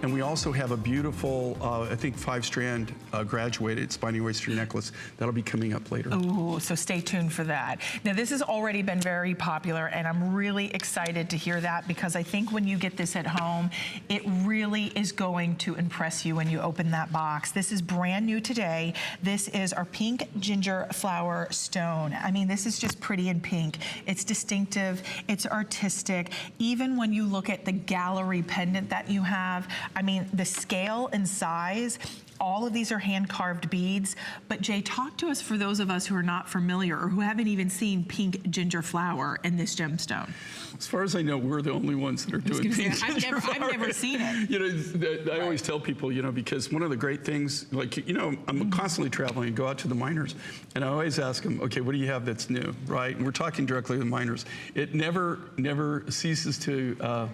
And we also have a beautiful, I think 5-strand graduated spiny oyster necklace that'll be coming up later. Oh, so stay tuned for that. Now this has already been very popular, and I'm really excited to hear that, because I think when you get this at home, it really is going to impress you when you open that box. This is brand new today. This is our pink ginger flower stone. I mean, this is just pretty in pink. It's distinctive, it's artistic. Even when you look at the gallery pendant that you have, I mean, the scale and size, all of these are hand-carved beads. But Jay, talk to us, for those of us who are not familiar or who haven't even seen pink ginger flower in this gemstone. As far as I know, we're the only ones that are doing pink ginger flower. I've never seen it. You know, I always tell people, you know, because one of the great things, like, you know, I'm constantly traveling and go out to the miners, and I always ask them, okay, what do you have that's new, right? And we're talking directly to the miners. It never ceases to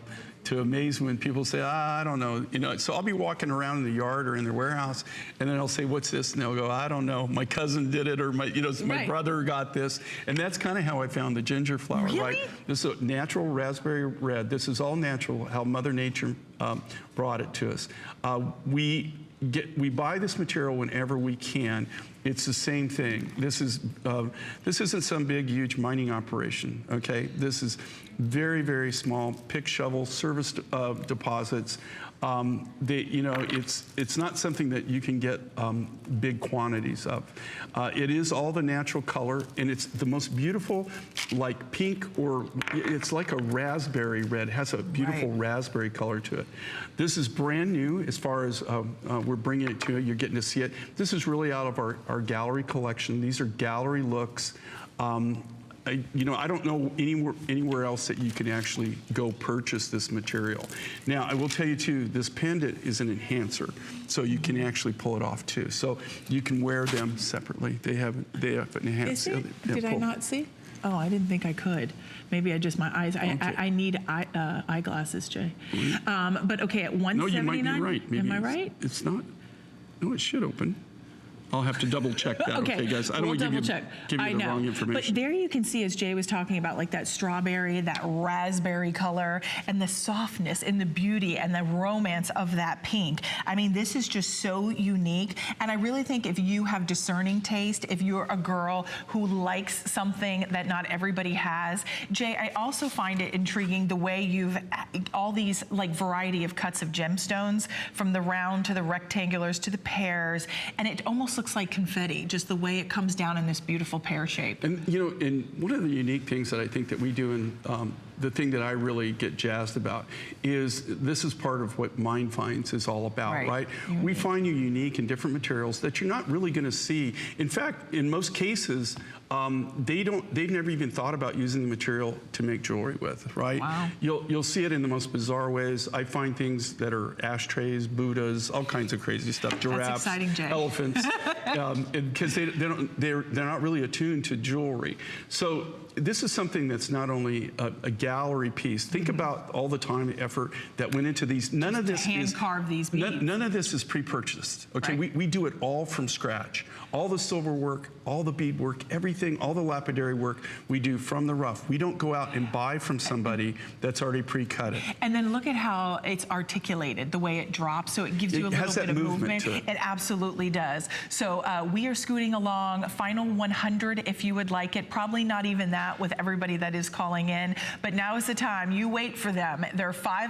amaze when people say, I don't know, you know. So I'll be walking around in the yard or in their warehouse, and then I'll say, what's this? And they'll go, I don't know, my cousin did it, or my brother got this. And that's kind of how I found the ginger flower, right? This is a natural raspberry red. This is all natural, how Mother Nature brought it to us. We buy this material whenever we can. It's the same thing. This isn't some big, huge mining operation, okay? This is very, very small pick, shovel, service deposits. You know, it's not something that you can get big quantities of. It is all the natural color, and it's the most beautiful, like pink, or it's like a raspberry red. It has a beautiful raspberry color to it. This is brand new as far as we're bringing it to you. You're getting to see it. This is really out of our gallery collection. These are gallery looks. You know, I don't know anywhere else that you can actually go purchase this material. Now, I will tell you too, this pendant is an enhancer, so you can actually pull it off too. So you can wear them separately. They have an enhanced. Is it? Did I not see? Oh, I didn't think I could. Maybe my eyes. Okay. I need eyeglasses, Jay. But okay, at 179. No, you might be right. Maybe am I right? It's not. No, it should open. I'll have to double check that, okay guys? I don't want to give you the wrong information. But there you can see, as Jay was talking about, like that strawberry, that raspberry color, and the softness and the beauty and the romance of that pink. I mean, this is just so unique. And I really think if you have discerning taste, if you're a girl who likes something that not everybody has, Jay, I also find it intriguing the way you've all these like variety of cuts of gemstones, from the round to the rectangulars to the pears, and it almost looks like confetti, just the way it comes down in this beautiful pear shape. And you know, and one of the unique things that I think that we do, and the thing that I really get jazzed about, is this is part of what Mind Finds is all about, right? We find you unique in different materials that you're not really going to see. In fact, in most cases, they've never even thought about using the material to make jewelry with, right? Wow. You'll see it in the most bizarre ways. I find things that are ashtrays, Buddhas, all kinds of crazy stuff, giraffes, that's exciting, Jay. Elephants, because they're not really attuned to jewelry. So this is something that's not only a gallery piece. Think about all the time and effort that went into these. None of this hand carve these beads. None of this is pre-purchased. Okay, we do it all from scratch. All the silver work, all the bead work, everything, all the lapidary work we do from the rough. We don't go out and buy from somebody that's already pre-cut it. And then look at how it's articulated, the way it drops, so it gives you a little bit of movement. It absolutely does. So we are scooting along. Final 100 if you would like it. Probably not even that with everybody that is calling in, but now is the time. You wait for them. There are 5